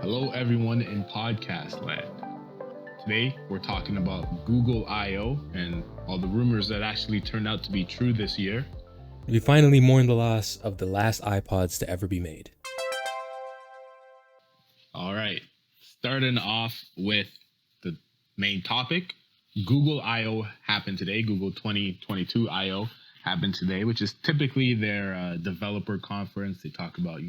Hello, everyone in podcast land. Today, we're talking about Google I/O and all the rumors that actually turned out to be true this year. We finally mourn the loss of the last iPods to ever be made. All right, starting off with the main topic, Google I/O happened today. Google 2022 I/O happened today, which is typically their developer conference. They talk about,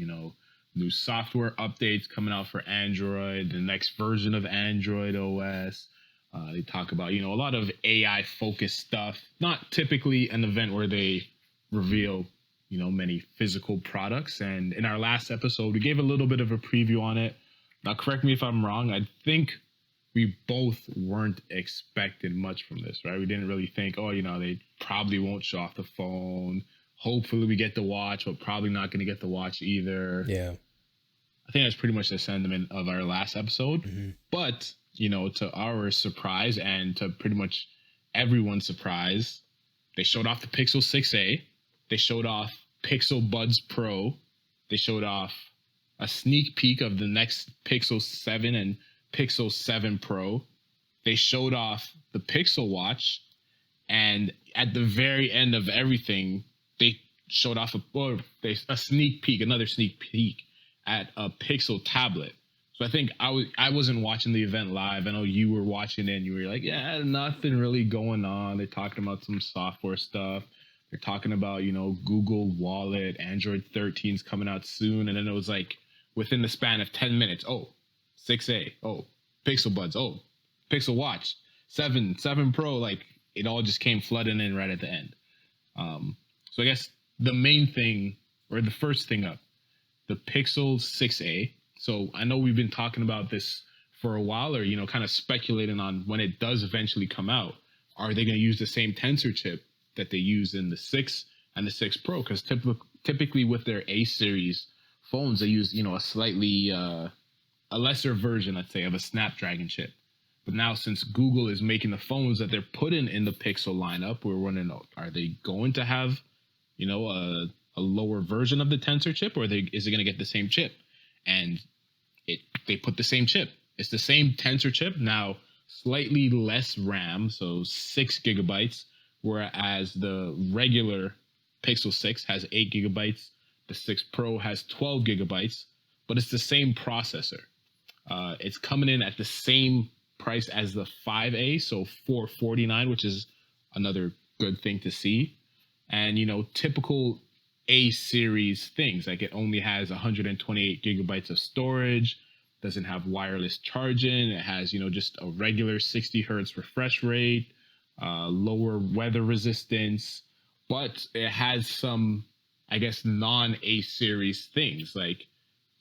new software updates coming out for Android, the next version of Android OS. They talk about, a lot of AI focused stuff. Not typically an event where they reveal, many physical products. And in our last episode, we gave a little bit of a preview on it. Now, correct me if I'm wrong. I think we both weren't expecting much from this, right? We didn't really think, they probably won't show off the phone. Hopefully we get the watch, but probably not going to get the watch either. Yeah. I think that's pretty much the sentiment of our last episode. Mm-hmm. But, to our surprise and to pretty much everyone's surprise, they showed off the Pixel 6a. They showed off Pixel Buds Pro. They showed off a sneak peek of the next Pixel 7 and Pixel 7 Pro. They showed off the Pixel Watch. And at the very end of everything, they showed off a sneak peek, another sneak peek at a Pixel tablet. So I think I wasn't watching the event live. I know you were watching it and you were like, yeah, nothing really going on. They're talking about some software stuff. They're talking about, Google Wallet, Android 13's coming out soon. And then it was like within the span of 10 minutes, 6A, Pixel Buds, Pixel Watch, 7 Pro, like it all just came flooding in right at the end. So I guess the main thing, or the first thing up, the Pixel 6a. So I know we've been talking about this for a while, or, kind of speculating on when it does eventually come out. Are they going to use the same tensor chip that they use in the 6 and the 6 Pro? Because typically with their A series phones, they use, a slightly, a lesser version, let's say, of a Snapdragon chip. But now since Google is making the phones that they're putting in the Pixel lineup, we're wondering, are they going to have, a lower version of the tensor chip, or is it going to get the same chip? And they put the same chip. It's the same tensor chip, now slightly less RAM, so 6 gigabytes, whereas the regular Pixel 6 has 8 gigabytes. The 6 Pro has 12 gigabytes, but it's the same processor. It's coming in at the same price as the 5A, so $449, which is another good thing to see. And, typical A series things, like it only has 128 gigabytes of storage, doesn't have wireless charging. It has, just a regular 60 hertz refresh rate, lower weather resistance, but it has some, I guess, non-A series things. Like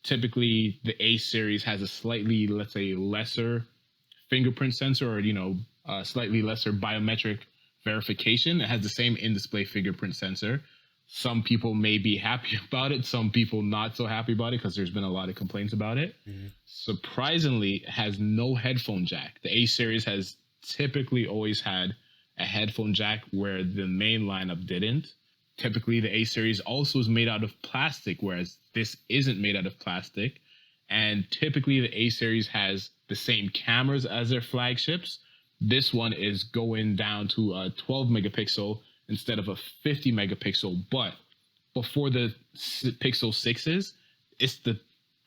typically the A series has a slightly, let's say, lesser fingerprint sensor, or, slightly lesser biometric verification. It has the same in-display fingerprint sensor. Some people may be happy about it, some people not so happy about it, because there's been a lot of complaints about it. Mm-hmm. Surprisingly, it has no headphone jack. The A series has typically always had a headphone jack where the main lineup didn't. Typically, the A series also is made out of plastic, whereas this isn't made out of plastic. And typically, the A series has the same cameras as their flagships. This one is going down to a 12 megapixel instead of a 50 megapixel. But before the Pixel 6s, it's the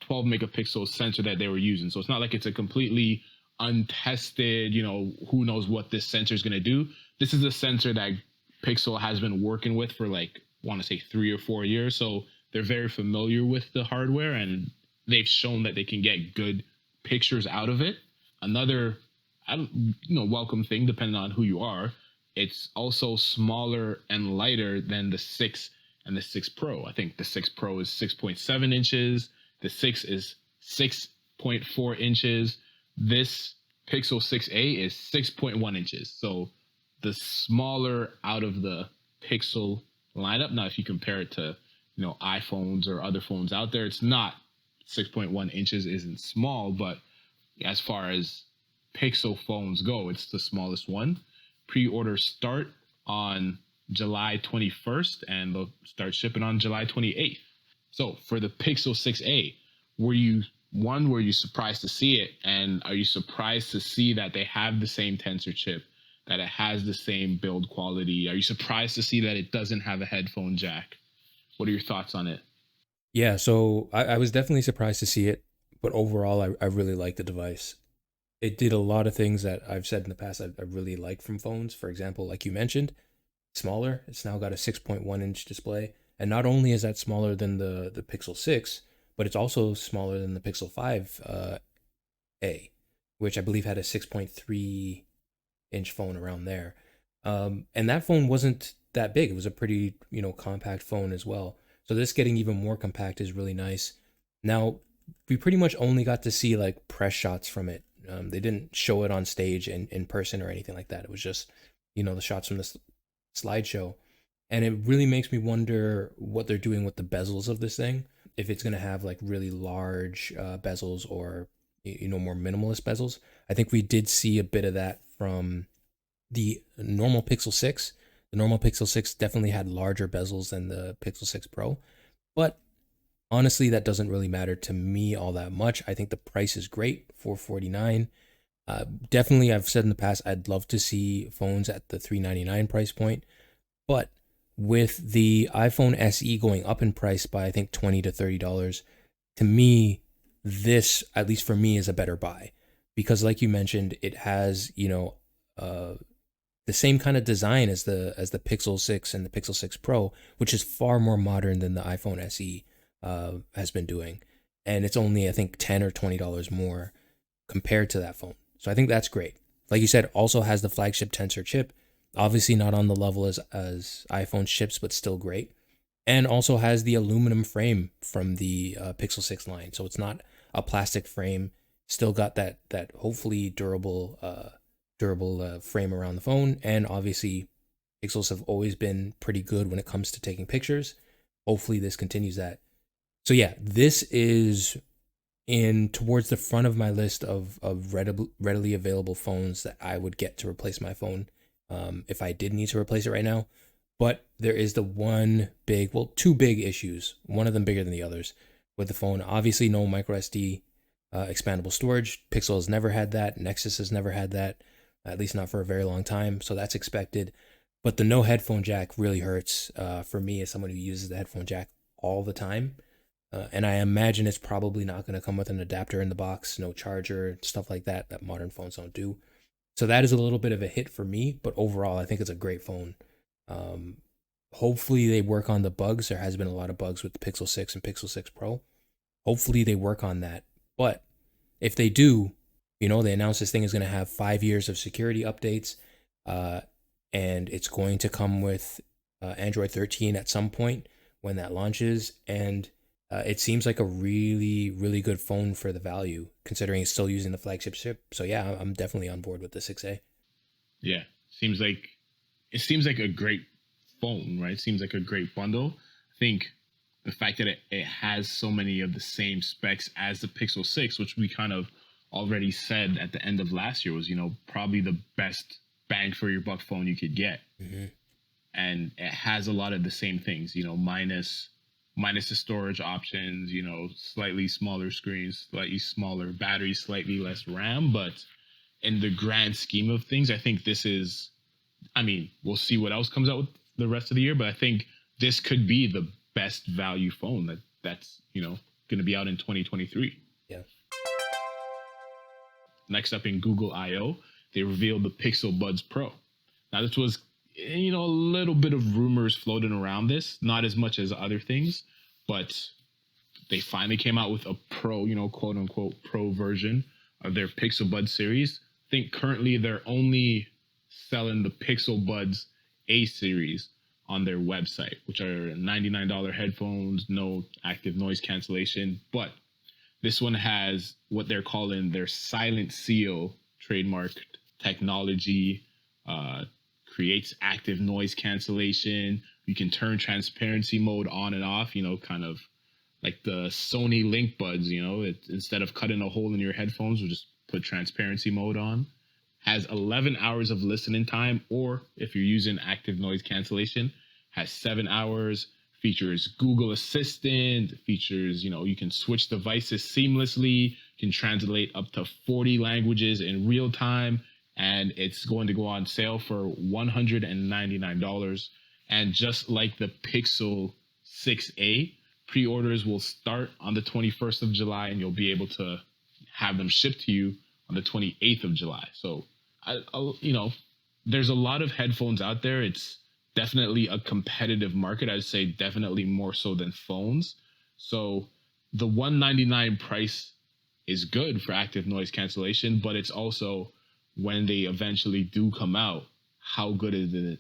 12 megapixel sensor that they were using. So it's not like it's a completely untested, who knows what this sensor is going to do. This is a sensor that Pixel has been working with for I want to say 3 or 4 years. So they're very familiar with the hardware, and they've shown that they can get good pictures out of it. Another, welcome thing, depending on who you are, it's also smaller and lighter than the 6 and the 6 Pro. I think the 6 Pro is 6.7 inches. The 6 is 6.4 inches. This Pixel 6a is 6.1 inches. So the smaller out of the Pixel lineup. Now, if you compare it to, iPhones or other phones out there, it's not 6.1 inches isn't small, but as far as Pixel phones go, it's the smallest one. Pre-orders start on July 21st, and they'll start shipping on July 28th. So for the Pixel 6a, were you One, were you surprised to see it? And are you surprised to see that they have the same tensor chip, that it has the same build quality? Are you surprised to see that it doesn't have a headphone jack? What are your thoughts on it? Yeah, so I was definitely surprised to see it, but overall, I really like the device. It did a lot of things that I've said in the past I really like from phones. For example, like you mentioned, smaller. It's now got a 6.1 inch display. And not only is that smaller than the Pixel 6, but it's also smaller than the Pixel 5 A, which I believe had a 6.3 inch phone around there. And that phone wasn't that big. It was a pretty, compact phone as well. So this getting even more compact is really nice. Now, we pretty much only got to see like press shots from it. They didn't show it on stage in person or anything like that. It was just, the shots from the slideshow. And it really makes me wonder what they're doing with the bezels of this thing. If it's going to have like really large bezels or, more minimalist bezels. I think we did see a bit of that from the normal Pixel 6. The normal Pixel 6 definitely had larger bezels than the Pixel 6 Pro. But honestly, that doesn't really matter to me all that much. I think the price is great, $449. Definitely, I've said in the past, I'd love to see phones at the $399 price point. But with the iPhone SE going up in price by, I think, $20 to $30, to me, this, at least for me, is a better buy. Because like you mentioned, it has, the same kind of design as the Pixel 6 and the Pixel 6 Pro, which is far more modern than the iPhone SE has been doing. And it's only, I think, $10 or $20 more compared to that phone. So I think that's great. Like you said, also has the flagship Tensor chip. Obviously not on the level as iPhone chips, but still great. And also has the aluminum frame from the Pixel 6 line. So it's not a plastic frame. Still got that hopefully durable frame around the phone. And obviously, Pixels have always been pretty good when it comes to taking pictures. Hopefully, this continues that. So yeah, this is in towards the front of my list of readily available phones that I would get to replace my phone if I did need to replace it right now. But there is two big issues. One of them bigger than the others with the phone. Obviously, no micro SD expandable storage. Pixel has never had that. Nexus has never had that, at least not for a very long time. So that's expected. But the no headphone jack really hurts for me as someone who uses the headphone jack all the time. And I imagine it's probably not going to come with an adapter in the box, no charger, stuff like that modern phones don't do. So that is a little bit of a hit for me, but overall, I think it's a great phone. Hopefully, they work on the bugs. There has been a lot of bugs with the Pixel 6 and Pixel 6 Pro. Hopefully, they work on that. But if they do, they announced this thing is going to have 5 years of security updates, and it's going to come with Android 13 at some point when that launches. And it seems like a really, really good phone for the value, considering it's still using the flagship chip. So yeah, I'm definitely on board with the 6A. Yeah, it seems like a great phone, right? It seems like a great bundle. I think the fact that it has so many of the same specs as the Pixel 6, which we kind of already said at the end of last year was, probably the best bang for your buck phone you could get. Mm-hmm. And it has a lot of the same things, minus the storage options, slightly smaller screens, slightly smaller battery, slightly less RAM. But in the grand scheme of things, I think this is, we'll see what else comes out with the rest of the year, but I think this could be the best value phone that's going to be out in 2023. Yeah. Next up in Google I/O, they revealed the Pixel Buds Pro. Now this was a little bit of rumors floating around this, not as much as other things, but they finally came out with a pro, quote unquote pro version of their Pixel Buds series. I think currently they're only selling the Pixel Buds A series on their website, which are $99 headphones, no active noise cancellation. But this one has what they're calling their Silent Seal trademarked technology, creates active noise cancellation. You can turn transparency mode on and off, kind of like the Sony Link Buds, instead of cutting a hole in your headphones, we'll just put transparency mode on. Has 11 hours of listening time, or if you're using active noise cancellation, has 7 hours, features Google Assistant, features, you can switch devices seamlessly, can translate up to 40 languages in real time, and it's going to go on sale for $199. And just like the Pixel 6a, pre-orders will start on the 21st of July, and you'll be able to have them shipped to you on the 28th of July. So, there's a lot of headphones out there. It's definitely a competitive market. I'd say definitely more so than phones. So the 199 price is good for active noise cancellation, but it's also, when they eventually do come out, how good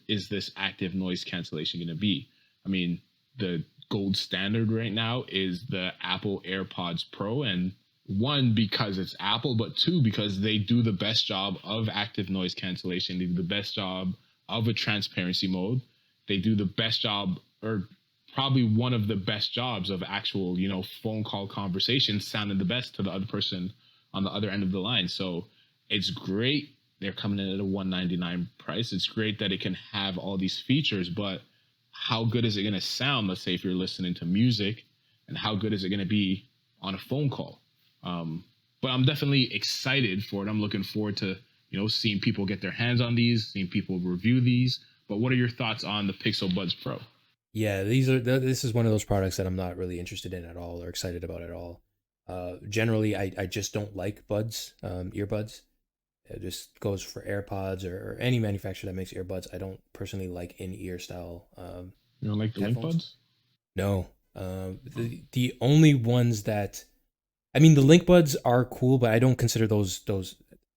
is this active noise cancellation going to be? I mean, the gold standard right now is the Apple AirPods Pro, and one, because it's Apple, but two, because they do the best job of active noise cancellation. They do the best job of a transparency mode. They do the best job, or probably one of the best jobs, of actual, phone call conversations sounding the best to the other person on the other end of the line. So it's great they're coming in at a $199 price. It's great that it can have all these features, but how good is it going to sound? Let's say if you're listening to music, and how good is it going to be on a phone call? But I'm definitely excited for it. I'm looking forward to, seeing people get their hands on these, seeing people review these. But what are your thoughts on the Pixel Buds Pro? Yeah, this is one of those products that I'm not really interested in at all or excited about at all. Generally, I just don't like buds, earbuds. It just goes for AirPods or any manufacturer that makes earbuds. I don't personally like in-ear style You don't like the Link Buds? No. The only ones that, I mean, the Link Buds are cool, but I don't consider those.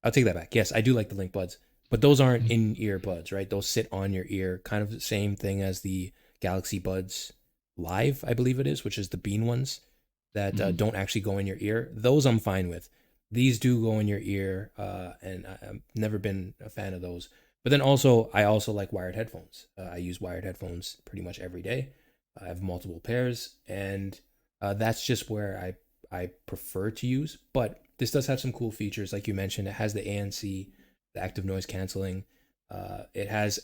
I'll take that back. Yes, I do like the Link Buds, but those aren't in-ear buds, right? Those sit on your ear, kind of the same thing as the Galaxy Buds Live, I believe it is, which is the bean ones that don't actually go in your ear. Those I'm fine with. These do go in your ear, and I've never been a fan of those. But then I also like wired headphones. I use wired headphones pretty much every day. I have multiple pairs, and that's just where I prefer to use. But this does have some cool features, like you mentioned. It has the ANC, the active noise canceling. It has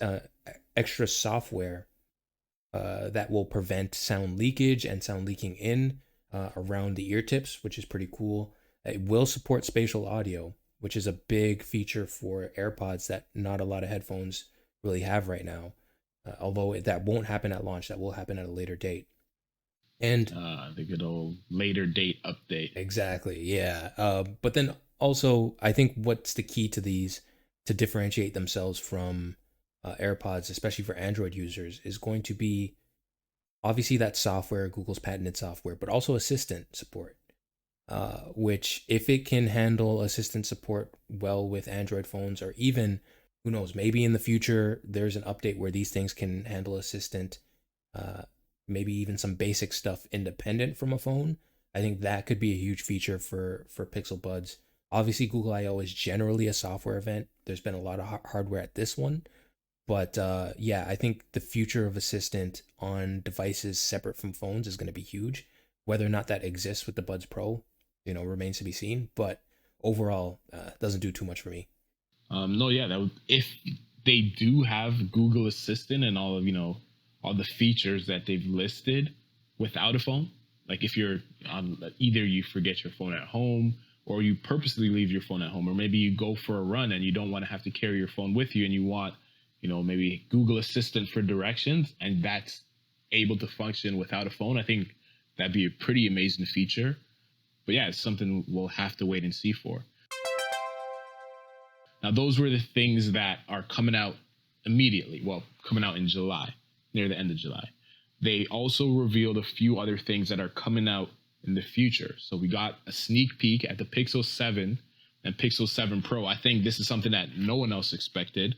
extra software that will prevent sound leakage and sound leaking in around the ear tips, which is pretty cool. It will support spatial audio, which is a big feature for AirPods that not a lot of headphones really have right now. Although that won't happen at launch, that will happen at a later date. And the good old later date update. Exactly, yeah. But then also, I think what's the key to these to differentiate themselves from AirPods, especially for Android users, is going to be obviously that software, Google's patented software, but also Assistant support. Which, if it can handle assistant support well with Android phones, or even, who knows, maybe in the future there's an update where these things can handle assistant, maybe even some basic stuff independent from a phone. I think that could be a huge feature for Pixel Buds. Obviously, Google I/O is generally a software event. There's been a lot of hardware at this one, but yeah, I think the future of assistant on devices separate from phones is going to be huge. Whether or not that exists with the Buds Pro, remains to be seen. But overall, doesn't do too much for me. No, yeah, if they do have Google Assistant and all of all the features that they've listed without a phone, like if you're on, either you forget your phone at home, or you purposely leave your phone at home, or maybe you go for a run and you don't want to have to carry your phone with you, and you want maybe Google Assistant for directions, and that's able to function without a phone. I think that'd be a pretty amazing feature. But yeah, it's something we'll have to wait and see for. Now, those were the things that are coming out immediately. Well, coming out in July, near the end of July. They also revealed a few other things that are coming out in the future. So we got a sneak peek at the Pixel 7 and Pixel 7 Pro. I think this is something that no one else expected.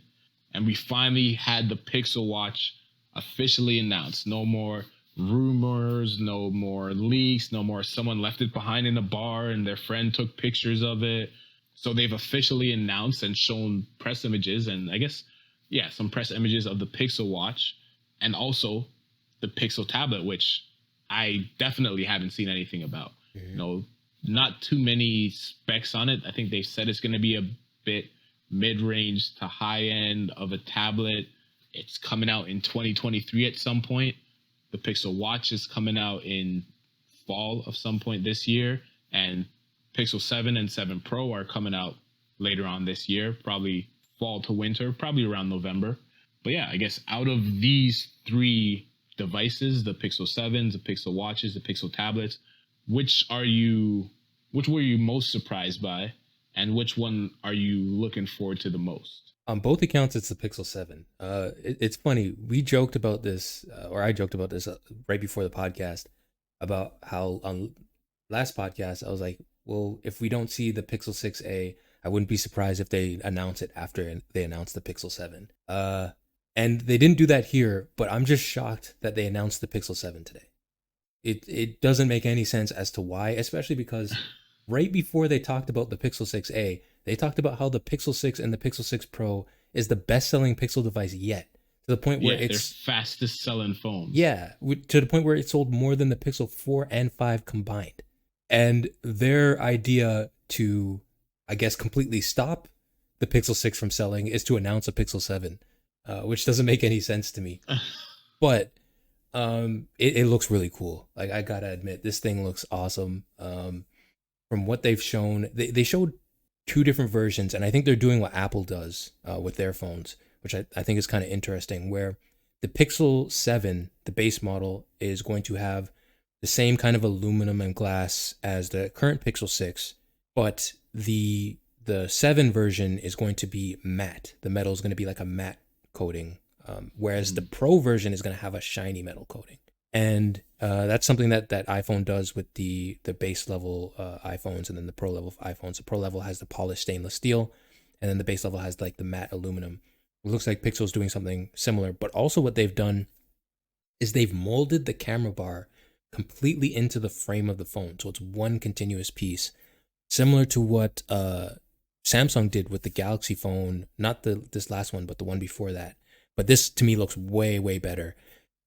And we finally had the Pixel Watch officially announced. No more rumors, no more leaks, no more someone left it behind in a bar and their friend took pictures of it. So they've officially announced and shown press images, and I guess, yeah, some press images of the Pixel Watch, and also the Pixel tablet, which I definitely haven't seen anything about. Not too many specs on it. I think they said it's going to be a bit mid-range to high end of a tablet. It's coming out in 2023 at some point. The Pixel Watch is coming out in fall of some point this year, and Pixel 7 and 7 Pro are coming out later on this year, probably fall to winter, probably around November. But yeah, I guess out of these three devices, the Pixel 7s, the Pixel Watches, the Pixel tablets, which were you most surprised by, and which one are you looking forward to the most? On both accounts, it's the Pixel 7. It's funny. We joked about this, or I joked about this right before the podcast, about how on last podcast, I was like, well, if we don't see the Pixel 6a, I wouldn't be surprised if they announce it after they announce the Pixel 7. And they didn't do that here, but I'm just shocked that they announced the Pixel 7 today. It doesn't make any sense as to why, especially because right before they talked about the Pixel 6a, they talked about how the Pixel 6 and the Pixel 6 Pro is the best-selling Pixel device yet, to the point where it's their fastest-selling phone. Yeah, to the point where it sold more than the Pixel 4 and 5 combined. And their idea to, I guess, completely stop the Pixel 6 from selling is to announce a Pixel 7, which doesn't make any sense to me. But it looks really cool. Like, I gotta admit, this thing looks awesome. From what they've shown, they showed two different versions, and I think they're doing what Apple does with their phones, which I think is kind of interesting, where the Pixel 7, the base model, is going to have the same kind of aluminum and glass as the current Pixel 6, but the 7 version is going to be matte. The metal is going to be like a matte coating, whereas the Pro version is going to have a shiny metal coating. And that's something that iPhone does with the base level iPhones and then the Pro level iPhones. The Pro level has the polished stainless steel, and then the base level has like the matte aluminum. It looks like Pixel's doing something similar, but also what they've done is they've molded the camera bar completely into the frame of the phone. So it's one continuous piece, similar to what Samsung did with the Galaxy phone, not this last one, but the one before that. But this to me looks way, way better.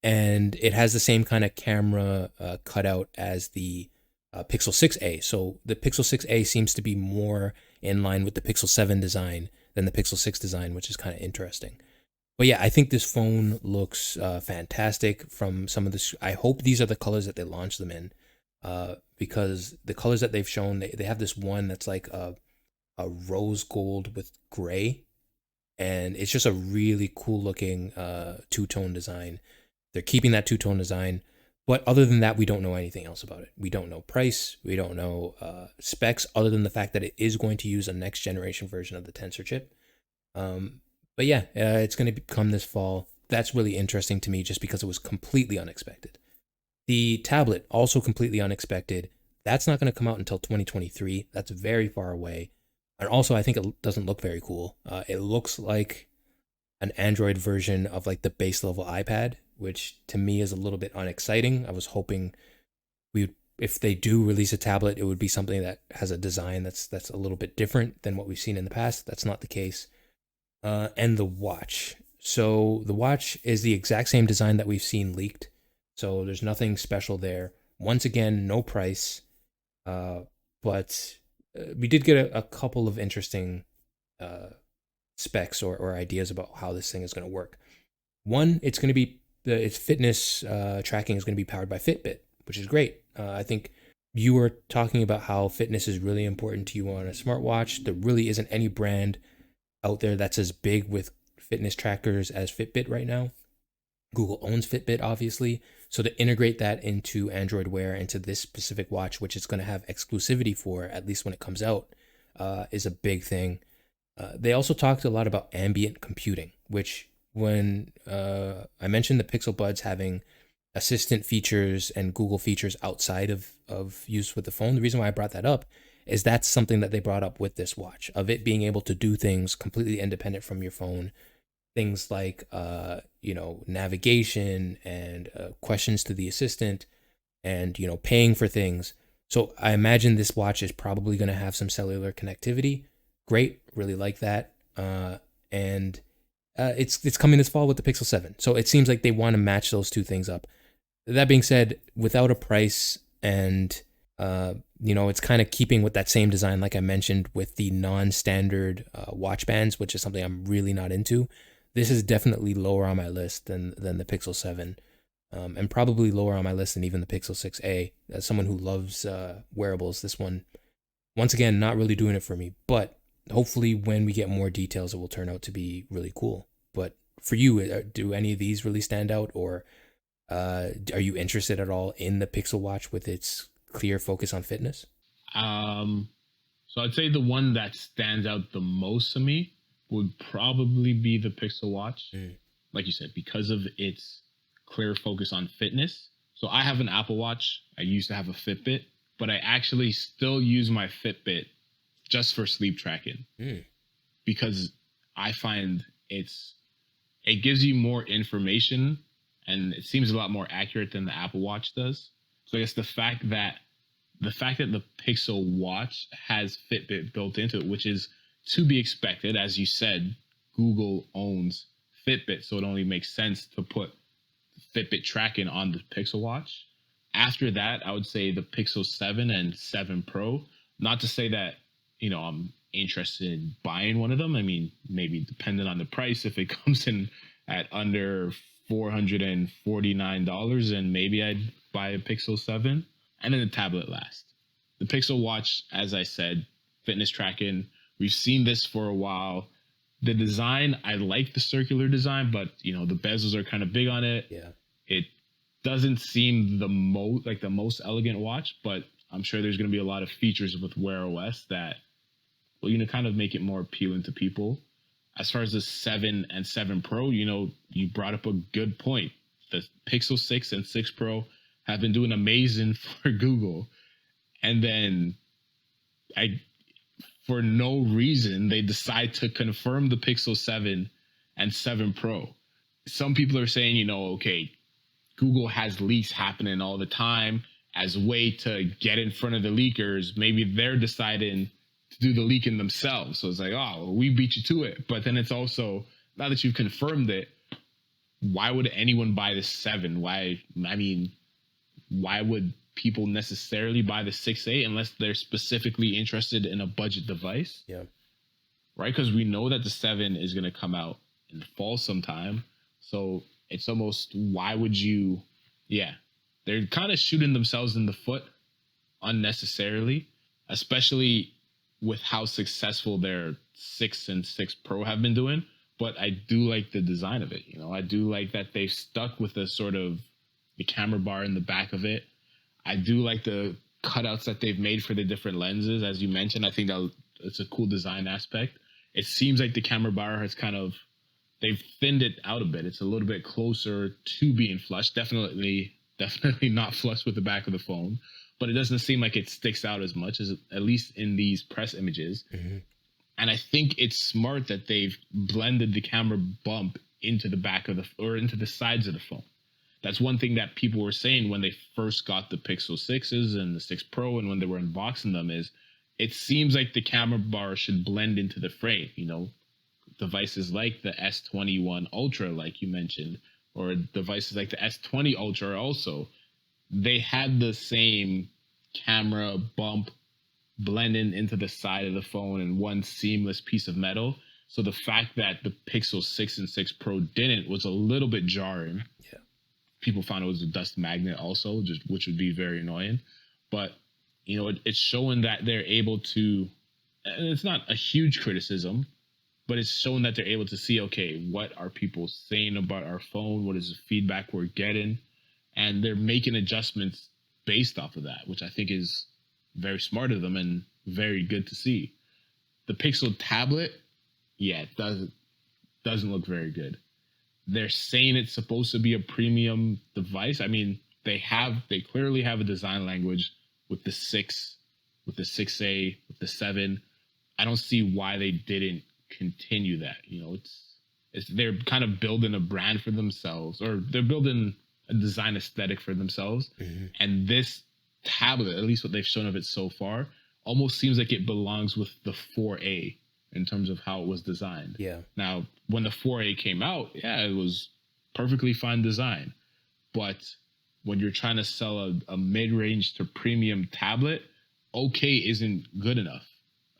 And it has the same kind of camera cutout as the Pixel 6a. So the Pixel 6a seems to be more in line with the Pixel 7 design than the Pixel 6 design, which is kind of interesting. But yeah, I think this phone looks fantastic from some of this. I hope these are the colors that they launch them in, because the colors that they've shown, they have this one that's like a rose gold with gray, and it's just a really cool looking two-tone design. They're keeping that two-tone design, but other than that, we don't know anything else about it. We don't know price. We don't know specs, other than the fact that it is going to use a next generation version of the Tensor chip. But yeah, it's going to come this fall. That's really interesting to me just because it was completely unexpected. The tablet, also completely unexpected. That's not going to come out until 2023. That's very far away. And also, I think it doesn't look very cool. It looks like an Android version of like the base level iPad, which to me is a little bit unexciting. I was hoping if they do release a tablet, it would be something that has a design that's a little bit different than what we've seen in the past. That's not the case. And the watch. So the watch is the exact same design that we've seen leaked. So there's nothing special there. Once again, no price. But we did get a couple of interesting specs or ideas about how this thing is going to work. One, it's going to be its fitness tracking is going to be powered by Fitbit, which is great. I think you were talking about how fitness is really important to you on a smartwatch. There really isn't any brand out there that's as big with fitness trackers as Fitbit right now. Google owns Fitbit, obviously. So to integrate that into Android Wear, into this specific watch, which it's going to have exclusivity for, at least when it comes out, is a big thing. They also talked a lot about ambient computing, which when I mentioned the Pixel Buds having assistant features and Google features outside of use with the phone, the reason why I brought that up is that's something that they brought up with this watch, of it being able to do things completely independent from your phone. Things like, navigation and questions to the assistant and, paying for things. So I imagine this watch is probably going to have some cellular connectivity. Great. Really like that. And it's coming this fall with the Pixel 7. So it seems like they want to match those two things up. That being said, without a price and, it's kind of keeping with that same design, like I mentioned, with the non-standard watch bands, which is something I'm really not into. This is definitely lower on my list than the Pixel 7. and probably lower on my list than even the Pixel 6a. As someone who loves wearables, this one, once again, not really doing it for me. But hopefully, when we get more details, it will turn out to be really cool. But for you, do any of these really stand out, or are you interested at all in the Pixel Watch with its clear focus on fitness? Um, so I'd say the one that stands out the most to me would probably be the Pixel Watch. Mm. Like you said, because of its clear focus on fitness. So I have an Apple Watch. I used to have a Fitbit, but I actually still use my Fitbit just for sleep tracking Mm. because I find it gives you more information and it seems a lot more accurate than the Apple Watch does. So I guess the fact that the Pixel Watch has Fitbit built into it, which is to be expected, as you said, Google owns Fitbit, so it only makes sense to put Fitbit tracking on the Pixel Watch. After that, I would say the Pixel 7 and 7 Pro. Not to say that, I'm interested in buying one of them. I mean, maybe depending on the price, if it comes in at under $449, and maybe I'd buy a Pixel 7 and then the tablet last. The Pixel Watch, as I said, fitness tracking. We've seen this for a while. The design, I like the circular design, but the bezels are kind of big on it. Yeah. It doesn't seem the most elegant watch, but I'm sure there's going to be a lot of features with Wear OS that will kind of make it more appealing to people. As far as the 7 and 7 Pro, you brought up a good point. The Pixel 6 and 6 Pro have been doing amazing for Google, and then for no reason, they decide to confirm the Pixel 7 and 7 Pro. Some people are saying, okay, Google has leaks happening all the time as a way to get in front of the leakers. Maybe they're deciding to do the leaking themselves. So it's like, oh, well, we beat you to it. But then it's also, now that you've confirmed it, why would anyone buy the 7? Why would people necessarily buy the 6A unless they're specifically interested in a budget device? Yeah. Right? Because we know that the 7 is going to come out in the fall sometime. So it's almost, why would you? Yeah. They're kind of shooting themselves in the foot unnecessarily, especially with how successful their 6 and 6 Pro have been doing. But I do like the design of it. I do like that they've stuck with the sort of the camera bar in the back of it. I do like the cutouts that they've made for the different lenses. As you mentioned, I think that it's a cool design aspect. It seems like the camera bar has they've thinned it out a bit. It's a little bit closer to being flush. Definitely not flush with the back of the phone, but it doesn't seem like it sticks out as much, as at least in these press images. Mm-hmm. And I think it's smart that they've blended the camera bump into the back of into the sides of the phone. That's one thing that people were saying when they first got the Pixel 6s and the 6 Pro, and when they were unboxing them, is it seems like the camera bar should blend into the frame. Devices like the S21 Ultra, like you mentioned, or devices like the S20 Ultra also, they had the same camera bump blending into the side of the phone in one seamless piece of metal. So the fact that the Pixel 6 and 6 Pro didn't was a little bit jarring. Yeah. People found it was a dust magnet also, which would be very annoying. But, it's showing that they're able to, and it's not a huge criticism, but it's showing that they're able to see, okay, what are people saying about our phone? What is the feedback we're getting? And they're making adjustments based off of that, which I think is very smart of them and very good to see. The Pixel tablet, it doesn't look very good. They're saying it's supposed to be a premium device. I mean, they clearly have a design language with the 6, with the 6A, with the 7. I don't see why they didn't continue that. It's they're kind of building a brand for themselves, or they're building a design aesthetic for themselves. Mm-hmm. And this tablet, at least what they've shown of it so far, almost seems like it belongs with the 4A in terms of how it was designed. Yeah. Now, when the 4A came out, it was perfectly fine design. But when you're trying to sell a mid-range to premium tablet, okay isn't good enough,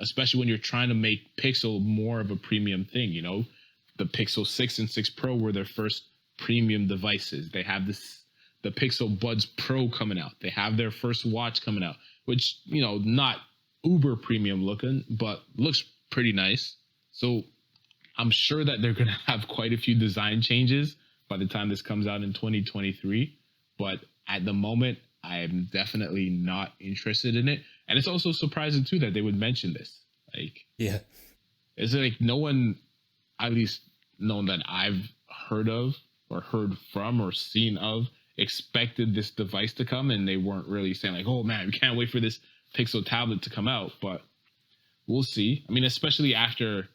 especially when you're trying to make Pixel more of a premium thing. The Pixel 6 and 6 Pro were their first premium devices. They have the Pixel Buds Pro coming out. They have their first watch coming out, which, not uber premium looking, but looks pretty nice. So I'm sure that they're going to have quite a few design changes by the time this comes out in 2023. But at the moment, I am definitely not interested in it. And it's also surprising, too, that they would mention this. Like, Yeah. it's like no one, at least known that I've heard of or heard from or seen of, expected this device to come, and they weren't really saying like, oh man, we can't wait for this Pixel tablet to come out. But we'll see. I mean, especially after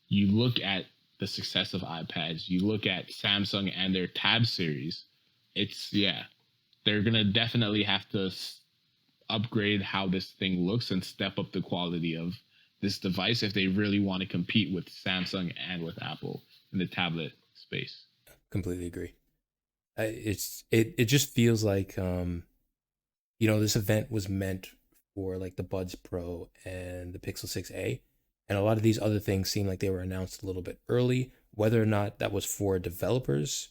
you look at the success of iPads, you look at Samsung and their Tab series, they're gonna definitely have to upgrade how this thing looks and step up the quality of this device if they really want to compete with Samsung and with Apple in the tablet space. Completely agree. It just feels like this event was meant for like the Buds Pro and the Pixel 6a, and a lot of these other things seem like they were announced a little bit early. Whether or not that was for developers,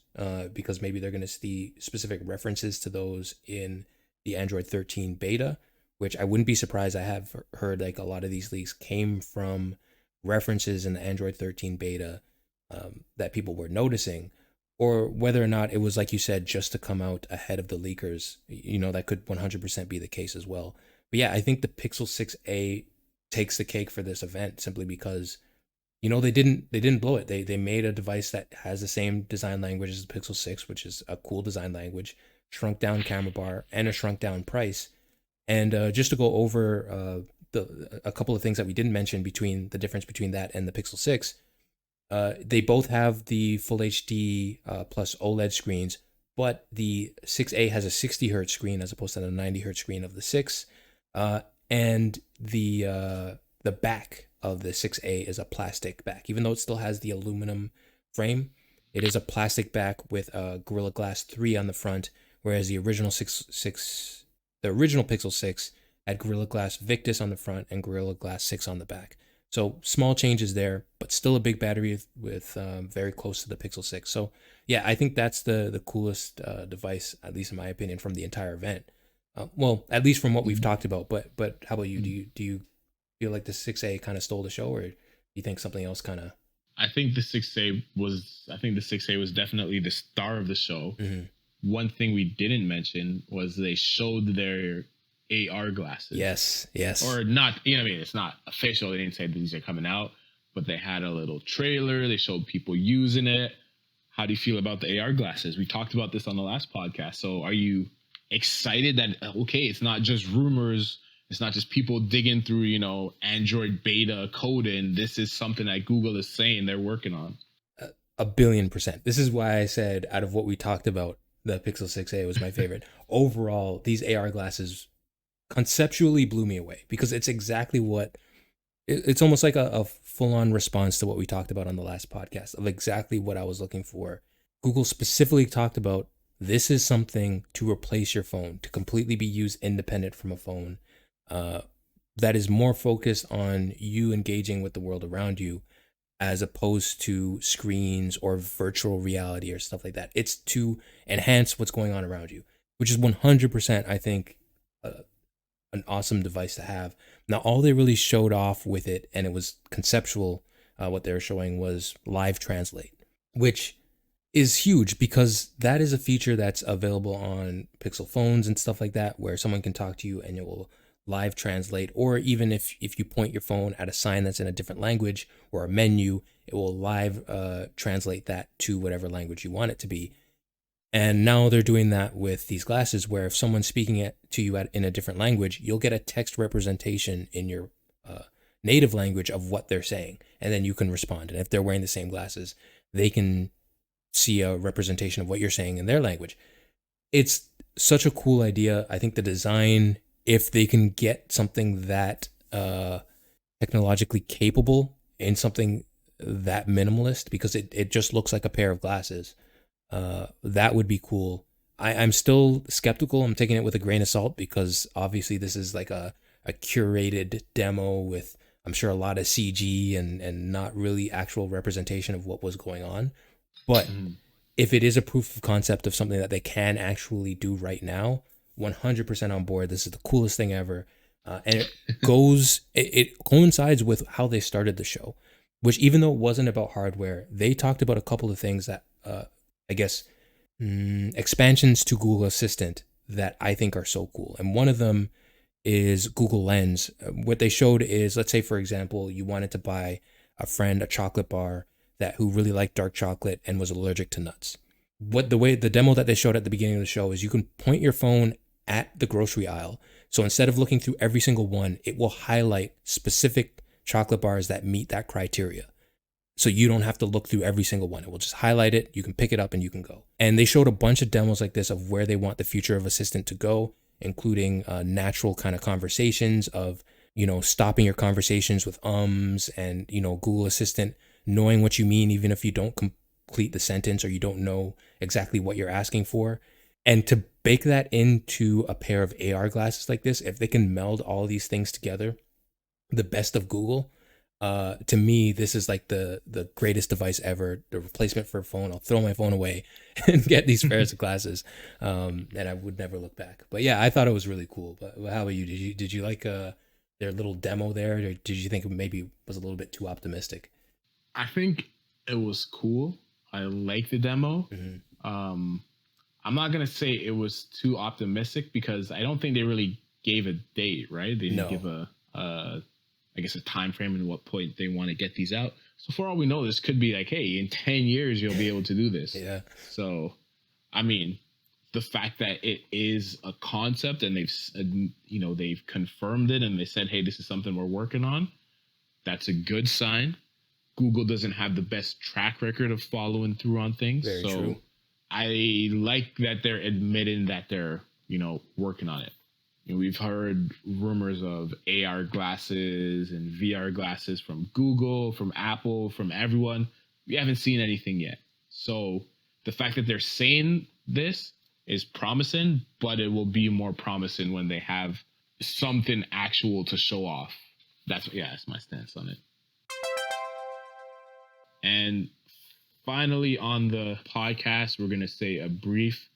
because maybe they're going to see specific references to those in the Android 13 beta, which I wouldn't be surprised. I have heard like a lot of these leaks came from references in the Android 13 beta that people were noticing, or whether or not it was, like you said, just to come out ahead of the leakers. That could 100% be the case as well. But yeah, I think the Pixel 6a takes the cake for this event simply because, they didn't blow it. They made a device that has the same design language as the Pixel 6, which is a cool design language, shrunk down camera bar, and a shrunk down price. And just to go over a couple of things that we didn't mention between the difference between that and the Pixel 6, they both have the Full HD plus OLED screens, but the 6A has a 60 hertz screen as opposed to the 90 hertz screen of the 6. And the back of the 6A is a plastic back, even though it still has the aluminum frame. It is a plastic back with a Gorilla Glass 3 on the front, whereas the original original Pixel 6 had Gorilla Glass Victus on the front and Gorilla Glass 6 on the back. So small changes there, but still a big battery with very close to the Pixel 6. So yeah, I think that's the coolest device, at least in my opinion, from the entire event. Well, at least from what we've talked about. But how about you? Do you feel like the 6A kind of stole the show, or do you think something else kind of? I think the 6A was definitely the star of the show. Mm-hmm. One thing we didn't mention was they showed their AR glasses. Yes. Or not, it's not official. They didn't say these are coming out, but they had a little trailer. They showed people using it. How do you feel about the AR glasses? We talked about this on the last podcast. So are you excited that, okay, it's not just rumors, it's not just people digging through, Android beta code, and this is something that Google is saying they're working on? 1,000,000,000%. This is why I said, out of what we talked about, the Pixel 6a was my favorite. Overall, these AR glasses conceptually blew me away, because it's exactly what it's almost like a full-on response to what we talked about on the last podcast, of exactly what I was looking for. Google specifically talked about, this is something to replace your phone, to completely be used independent from a phone, that is more focused on you engaging with the world around you, as opposed to screens or virtual reality or stuff like that. It's to enhance what's going on around you, which is 100%, I think, an awesome device to have. Now, all they really showed off with it, and it was conceptual, what they were showing was live translate, which is huge, because that is a feature that's available on Pixel phones and stuff like that, where someone can talk to you and it will live translate, or even if you point your phone at a sign that's in a different language or a menu, it will live translate that to whatever language you want it to be. And now they're doing that with these glasses, where if someone's speaking to you in a different language, you'll get a text representation in your native language of what they're saying, and then you can respond. And if they're wearing the same glasses, they can see a representation of what you're saying in their language. It's such a cool idea. I think the design, if they can get something that technologically capable in something that minimalist, because it just looks like a pair of glasses, that would be cool. I'm still skeptical. I'm taking it with a grain of salt, because obviously this is like a curated demo with, I'm sure, a lot of CG and not really actual representation of what was going on. But if it is a proof of concept of something that they can actually do right now, 100% on board. This is the coolest thing ever. And it coincides with how they started the show, which even though it wasn't about hardware, they talked about a couple of things that, I guess, expansions to Google Assistant that I think are so cool. And one of them is Google Lens. What they showed is, let's say, for example, you wanted to buy a friend a chocolate bar that who really liked dark chocolate and was allergic to nuts. The demo that they showed at the beginning of the show is you can point your phone at the grocery aisle. So instead of looking through every single one, it will highlight specific chocolate bars that meet that criteria. So you don't have to look through every single one. It will just highlight it, you can pick it up and you can go. And they showed a bunch of demos like this of where they want the future of Assistant to go, including natural kind of conversations of, stopping your conversations with ums and, Google Assistant knowing what you mean, even if you don't complete the sentence or you don't know exactly what you're asking for. And to bake that into a pair of AR glasses like this, if they can meld all these things together, the best of Google, to me, this is like the greatest device ever, the replacement for a phone. I'll throw my phone away and get these pairs of glasses, and I would never look back. But yeah, I thought it was really cool. But how about you? Did you like their little demo there, or did you think it maybe was a little bit too optimistic? I think it was cool. I like the demo. I'm not gonna say it was too optimistic because I don't think they really gave a date, right? They didn't give I guess a time frame and what point they want to get these out. So for all we know, this could be like, hey, in 10 years you'll be able to do this. Yeah. So, I mean, the fact that it is a concept and they've confirmed it and they said, hey, this is something we're working on. That's a good sign. Google doesn't have the best track record of following through on things. Very true. I like that they're admitting that they're, working on it. We've heard rumors of AR glasses and VR glasses from Google, from Apple, from everyone. We haven't seen anything yet. So the fact that they're saying this is promising, but it will be more promising when they have something actual to show off. That's my stance on it. And finally on the podcast, we're going to say a brief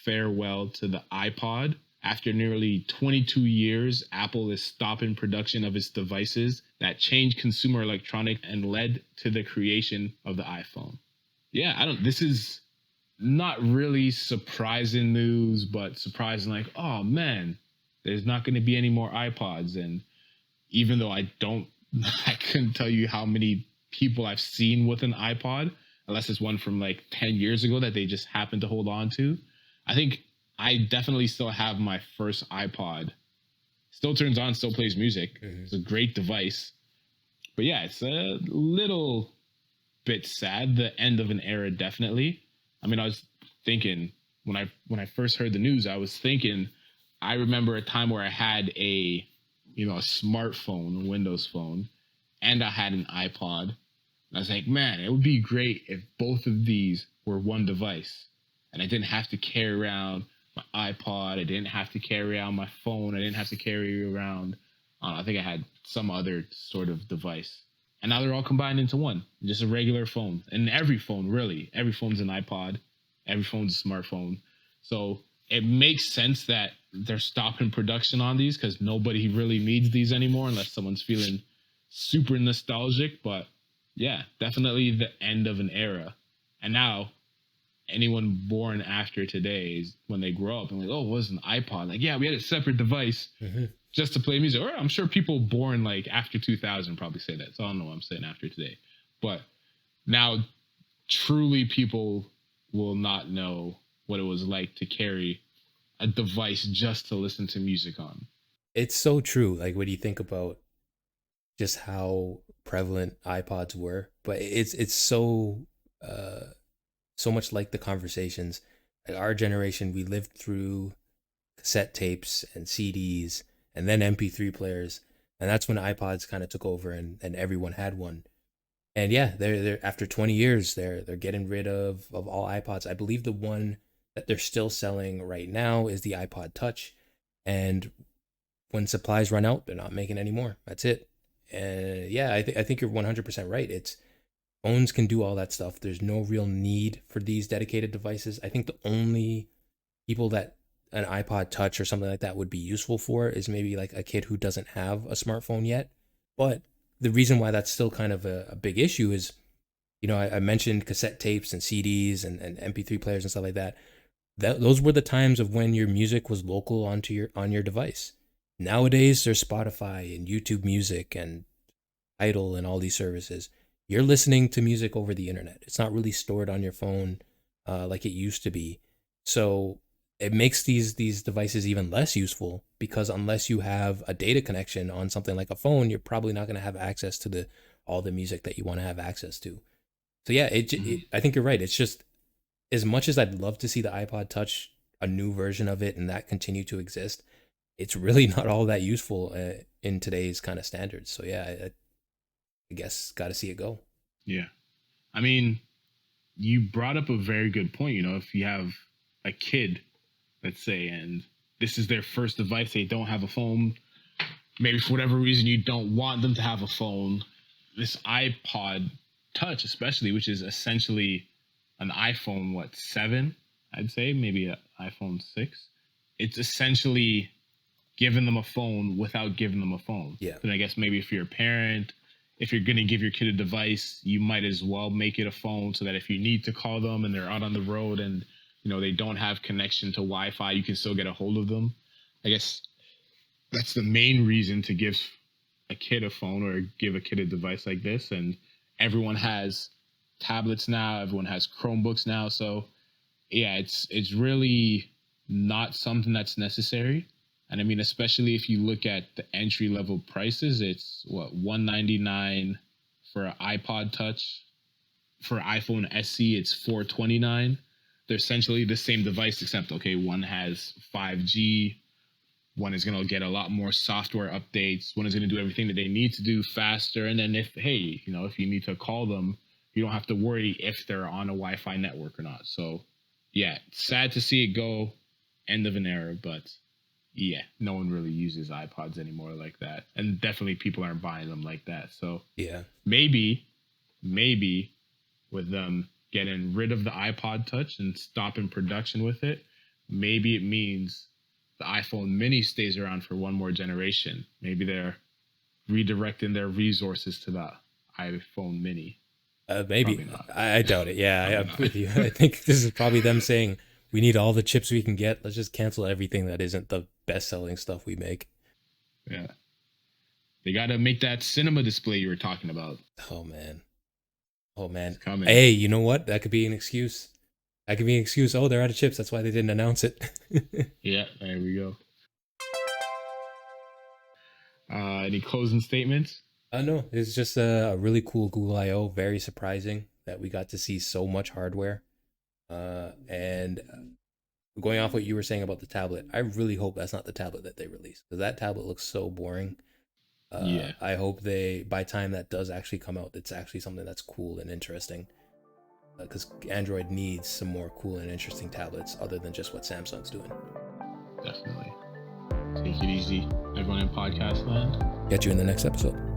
farewell to the iPod. After nearly 22 years, Apple is stopping production of its devices that changed consumer electronics and led to the creation of the iPhone. Yeah, this is not really surprising news, but surprising like, oh man, there's not going to be any more iPods. And even though I couldn't tell you how many people I've seen with an iPod, unless it's one from like 10 years ago that they just happened to hold on to. I think I definitely still have my first iPod. Still turns on, still plays music. It's a great device. But yeah, it's a little bit sad. The end of an era, definitely. I mean, I was thinking when I first heard the news, I remember a time where I had a smartphone, a Windows phone, and I had an iPod. And I was like, man, it would be great if both of these were one device. And I didn't have to carry around my iPod. I didn't have to carry around my phone. I didn't have to carry around, I think I had some other sort of device. And now they're all combined into one, just a regular phone. And every phone, really, every phone's an iPod. Every phone's a smartphone. So it makes sense that they're stopping production on these because nobody really needs these anymore unless someone's feeling super nostalgic. But yeah, definitely the end of an era. And now anyone born after today is when they grow up and like, oh, it was an iPod. Like, yeah, we had a separate device just to play music. Or I'm sure people born like after 2000 probably say that. So I don't know what I'm saying after today. But now truly people will not know what it was like to carry a device just to listen to music on. It's so true. Like when you think about just how prevalent iPods were, but it's so so much like the conversations. Like our generation, we lived through cassette tapes and CDs and then MP3 players, and that's when iPods kind of took over and everyone had one. And yeah, they're after 20 years, they're getting rid of all iPods. I believe the one that they're still selling right now is the iPod Touch, and when supplies run out, they're not making any more. That's it. And yeah, I think you're 100% right. Phones can do all that stuff. There's no real need for these dedicated devices. I think the only people that an iPod Touch or something like that would be useful for is maybe like a kid who doesn't have a smartphone yet. But the reason why that's still kind of a big issue is, I mentioned cassette tapes and CDs and MP3 players and stuff like that. Those were the times of when your music was local on your device. Nowadays, there's Spotify and YouTube Music and Tidal and all these services. You're listening to music over the internet. It's not really stored on your phone like it used to be. So it makes these devices even less useful, because unless you have a data connection on something like a phone, you're probably not going to have access to all the music that you want to have access to. So yeah, I think you're right. It's just, as much as I'd love to see the iPod Touch, a new version of it, and that continue to exist, it's really not all that useful in today's kind of standards. So yeah, I guess got to see it go. Yeah. I mean, you brought up a very good point. If you have a kid, let's say, and this is their first device, they don't have a phone, maybe for whatever reason you don't want them to have a phone, this iPod Touch especially, which is essentially an iPhone 7, I'd say, maybe an iPhone 6, it's essentially giving them a phone without giving them a phone. Yeah. And I guess maybe if you're a parent, if you're going to give your kid a device, you might as well make it a phone, so that if you need to call them and they're out on the road and they don't have connection to Wi-Fi, you can still get a hold of them. I guess that's the main reason to give a kid a phone or give a kid a device like this. And everyone has tablets now, everyone has Chromebooks now, so yeah, it's really not something that's necessary. And I mean, especially if you look at the entry level prices, it's $199 for an iPod Touch. For iPhone SE, it's $429. They're essentially the same device, except one has 5G, one is going to get a lot more software updates, one is going to do everything that they need to do faster. And then if you need to call them, you don't have to worry if they're on a Wi-Fi network or not. So yeah, sad to see it go, end of an era, but yeah, no one really uses iPods anymore like that. And definitely people aren't buying them like that. So yeah, maybe with them getting rid of the iPod Touch and stopping production with it, maybe it means the iPhone mini stays around for one more generation. Maybe they're redirecting their resources to the iPhone mini. Maybe. I doubt it. Yeah, I'm with you. I think this is probably them saying, we need all the chips we can get. Let's just cancel everything that isn't the best-selling stuff we make. Yeah. They got to make that cinema display you were talking about. Oh, man. It's coming. Hey, you know what? That could be an excuse. Oh, they're out of chips. That's why they didn't announce it. Yeah, there we go. Any closing statements? No, it's just a really cool Google I/O. Very surprising that we got to see so much hardware. And going off what you were saying about the tablet, I really hope that's not the tablet that they release, because that tablet looks so boring. Yeah. I hope by time that does actually come out, it's actually something that's cool and interesting. Because Android needs some more cool and interesting tablets other than just what Samsung's doing. Definitely. Take it easy, everyone in podcast land. Catch you in the next episode.